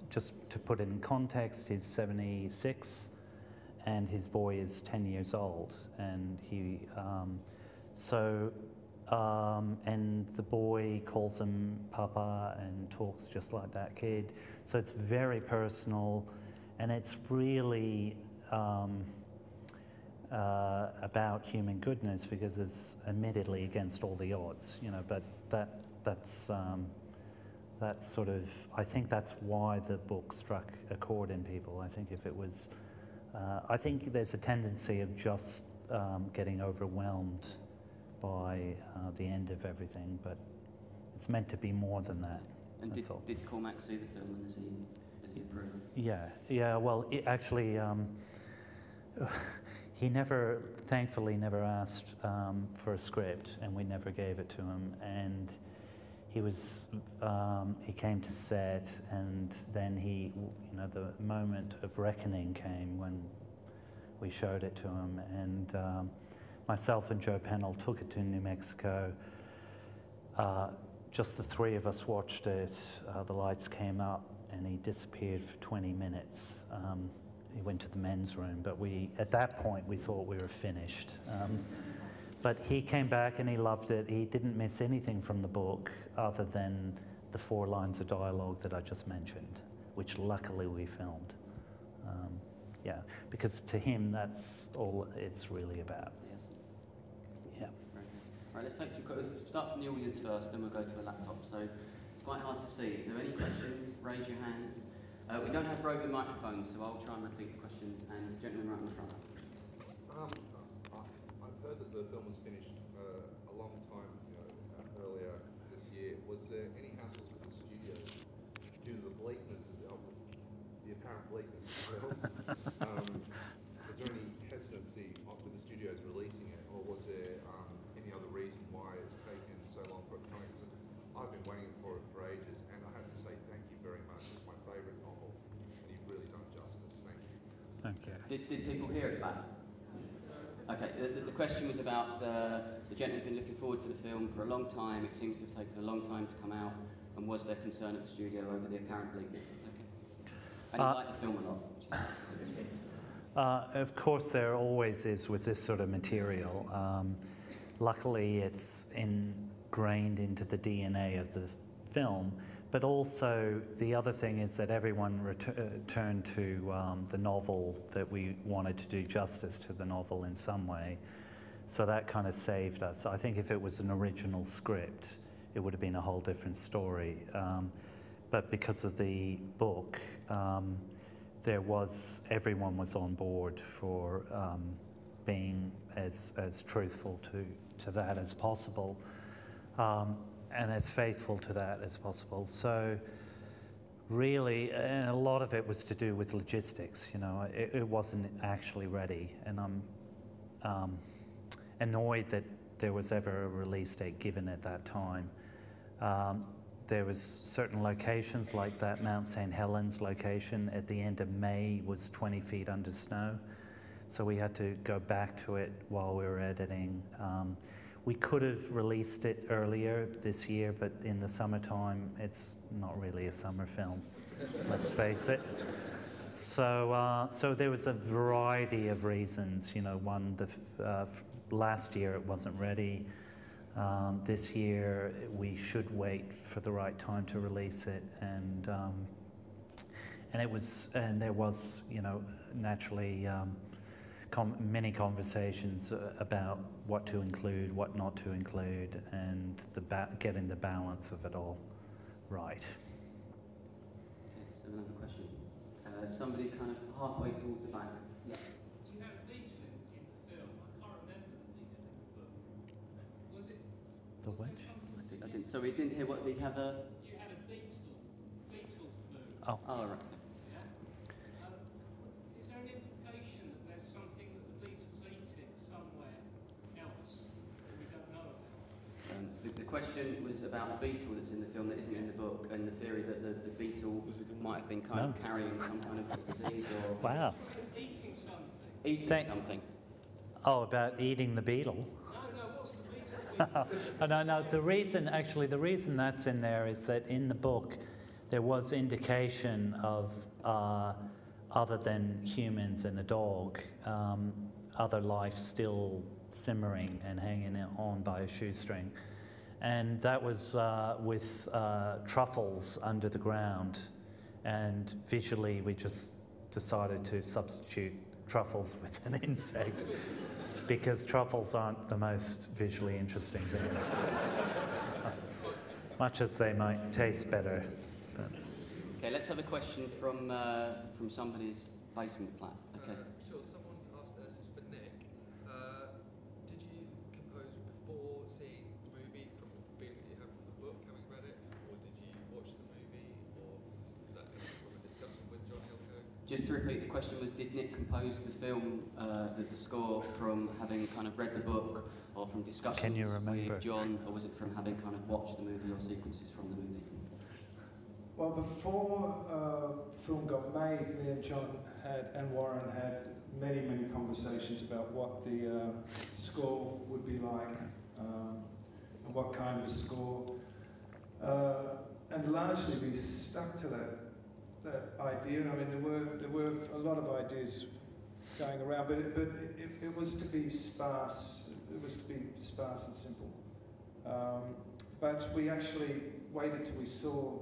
just to put it in context, he's 76, and his boy is 10 years old, and and the boy calls him Papa and talks just like that kid. So it's very personal, and it's really about human goodness, because it's admittedly against all the odds, you know. But that's sort of, I think that's why the book struck a chord in people. I think if it was, I think there's a tendency of just getting overwhelmed by the end of everything, but it's meant to be more than that. And did Cormac see the film, and does he approve? Yeah. Well, actually, he thankfully never asked for a script, and we never gave it to him. And he came to set, and then the moment of reckoning came when we showed it to him, and myself and Joe Pennell took it to New Mexico. Just the three of us watched it. The lights came up, and he disappeared for 20 minutes. He went to the men's room, but at that point, we thought we were finished. But he came back and he loved it. He didn't miss anything from the book other than the 4 lines of dialogue that I just mentioned, which luckily we filmed. Yeah, because to him, that's all it's really about. Yes. Yeah. Right, let's start from the audience first, then we'll go to a laptop. So it's quite hard to see. So any questions, raise your hands. We don't have roving microphones, so I'll try and repeat the questions. And gentleman right in the front. I've heard that the film was finished a long time, earlier this year. Was there any hassles with the studio due to the bleakness the apparent bleakness of the film? Was there any hesitancy with the studios releasing it, or was there any other reason why it's taken so long for it to come in? I've been waiting for it for ages, and I have to say thank you very much. It's my favourite novel, and you've really done justice. Thank you. Thank you. Did people hear it back? Okay, the question was about the gentleman's been looking forward to the film for a long time. It seems to have taken a long time to come out, and was there concern at the studio over the apparent bleakness? Okay. And you like the film a lot? Of course, there always is with this sort of material. Luckily, it's ingrained into the DNA of the film, but also the other thing is that everyone turned to the novel, that we wanted to do justice to the novel in some way. So that kind of saved us. I think if it was an original script, it would have been a whole different story. But because of the book, everyone was on board for being as truthful to that as possible, and as faithful to that as possible. So really, and a lot of it was to do with logistics. It wasn't actually ready, and I'm annoyed that there was ever a release date given at that time. There was certain locations, like that Mount St. Helens location at the end of May was 20 feet under snow. So we had to go back to it while we were editing. We could have released it earlier this year, but in the summertime, it's not really a summer film, let's face it. So there was a variety of reasons. One, last year it wasn't ready. This year we should wait for the right time to release it, and there was naturally many conversations about what to include, what not to include, and getting the balance of it all right. Okay, so another question. Somebody kind of halfway towards the back. Yeah. You had a beetle in the film. I can't remember the beetle in the book. Was it? The what? I didn't. So we didn't hear what they have a. You had a beetle flew. Oh. Oh, right. Is there an implication that there's something that the beetle's eating somewhere else that we don't know about? The question was about a beetle that's in the film that isn't in the book, and the theory that the beetle might have been kind of carrying some kind of disease or... Wow. Eating something. Eating something. Oh, about eating the beetle? No, what's the beetle? No, the reason that's in there is that in the book, there was indication of, other than humans and a dog, other life still simmering and hanging on by a shoestring. And that was with truffles under the ground. And visually, we just decided to substitute truffles with an insect because truffles aren't the most visually interesting things, much as they might taste better. But. Okay, let's have a question from somebody's basement flat. Okay. Sure, someone's asked, this is for Nick. Did you compose before seeing the movie from feelings you have from the book, having read it, or did you watch the movie, or is that from a discussion with John Hillcoat? Just to repeat, the question was, did Nick compose the film, the score, from having kind of read the book, or from discussions with John, or was it from having kind of watched the movie or sequences from the movie? Well, before the film got made, me and John and Warren had many, many conversations about what the score would be like, and what kind of score. And largely we stuck to that idea. I mean, there were a lot of ideas going around, but it was to be sparse. It was to be sparse and simple. But we actually waited till we saw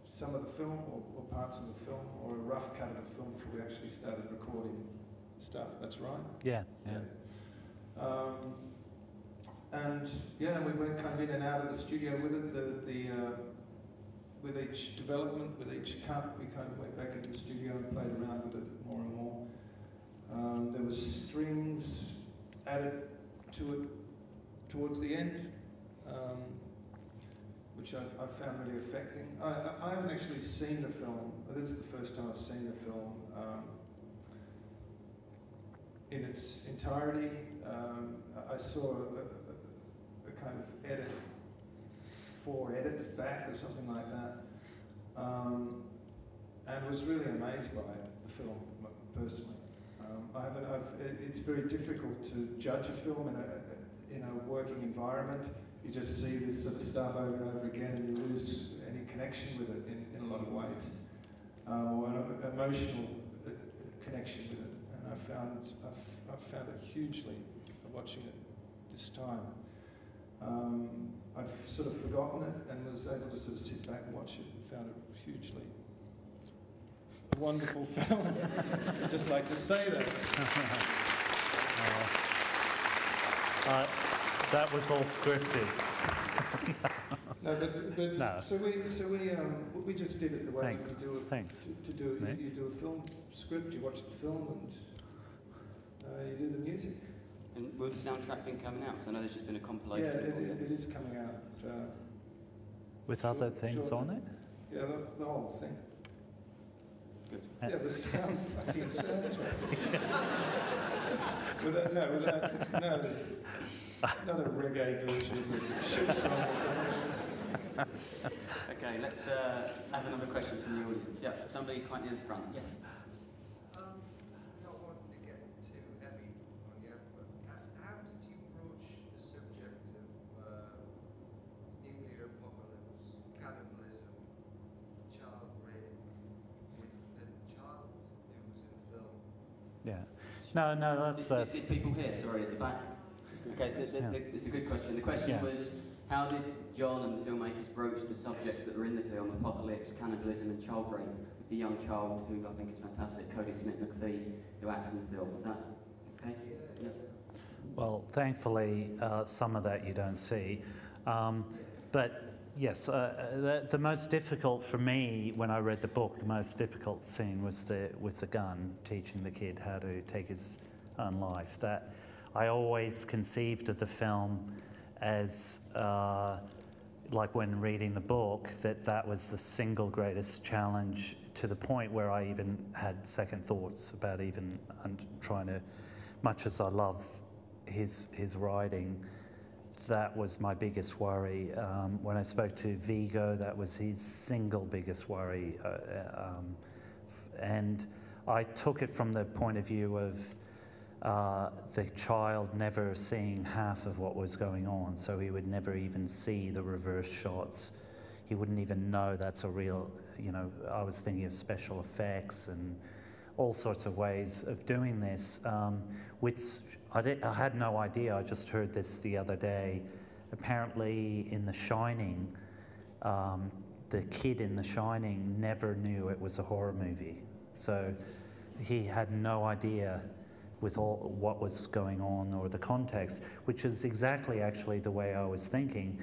some of the film or parts of the film or a rough cut of the film before we actually started recording stuff. That's right? Yeah. And yeah, we went kind of in and out of the studio with it. With each development, with each cut, we kind of went back into the studio and played around with it more and more. There was strings added to it towards the end, which I found really affecting. I haven't actually seen the film. This is the first time I've seen the film in its entirety. I saw a kind of edit, 4 edits back or something like that, and was really amazed by the film personally. It's very difficult to judge a film in a working environment. You just see this sort of stuff over and over again, and you lose any connection with it in a lot of ways, or an emotional connection with it. And I found it hugely watching it this time. I'd sort of forgotten it and was able to sort of sit back and watch it and found it hugely a wonderful film. I'd just like to say that. That was all scripted. No, but No. So we just did it the way you do it. Thanks. You do a film script, you watch the film, and you do the music. And will the soundtrack been coming out? Because I know there's just been a compilation. Yeah, it is coming out. With other things on it? Yeah, the whole thing. Good. Yeah, the sound fucking soundtrack. No. Another reggae version of a ship song or something. Okay, let's have another question from the audience. Yeah, somebody quite near the front. Yes. Not wanting to get too heavy on you, but how did you broach the subject of nuclear apocalypse, cannibalism, child rape with the child who was in the film? Yeah. No, that's... Did people here, sorry, at the back? Okay, it's a good question. The question was, how did John and the filmmakers broach the subjects that were in the film, apocalypse, cannibalism and child rape, with the young child who I think is fantastic, Cody Smith-McPhee, who acts in the film. Is that okay? Yeah. Well, thankfully, some of that you don't see. But yes, the most difficult for me when I read the book, the most difficult scene was with the gun, teaching the kid how to take his own life. That I always conceived of the film as, like when reading the book, that was the single greatest challenge, to the point where I even had second thoughts about even trying to, much as I love his writing, that was my biggest worry. When I spoke to Vigo, that was his single biggest worry. And I took it from the point of view of the child never seeing half of what was going on, so he would never even see the reverse shots. he wouldn't even know that's a real, you know, I was thinking of special effects and all sorts of ways of doing this, which I had no idea. I just heard this the other day. Apparently in The Shining, the kid in The Shining never knew it was a horror movie. So he had no idea with all what was going on or the context, which is exactly actually the way I was thinking.